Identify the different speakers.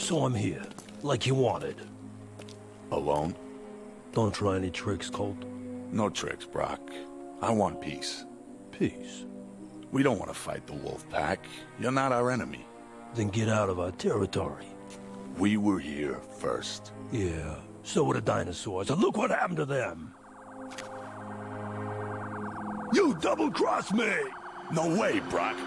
Speaker 1: So I'm here, like you wanted.
Speaker 2: Alone?
Speaker 1: Don't try any tricks, Colt.
Speaker 2: No tricks, Brock. I want peace.
Speaker 1: Peace.
Speaker 2: We don't want to fight the wolf pack. You're not our enemy.
Speaker 1: Then get out of our territory.
Speaker 2: We were here first.
Speaker 1: Yeah, so were the dinosaurs, and look what happened to them. You double-crossed me!
Speaker 2: No way, Brock.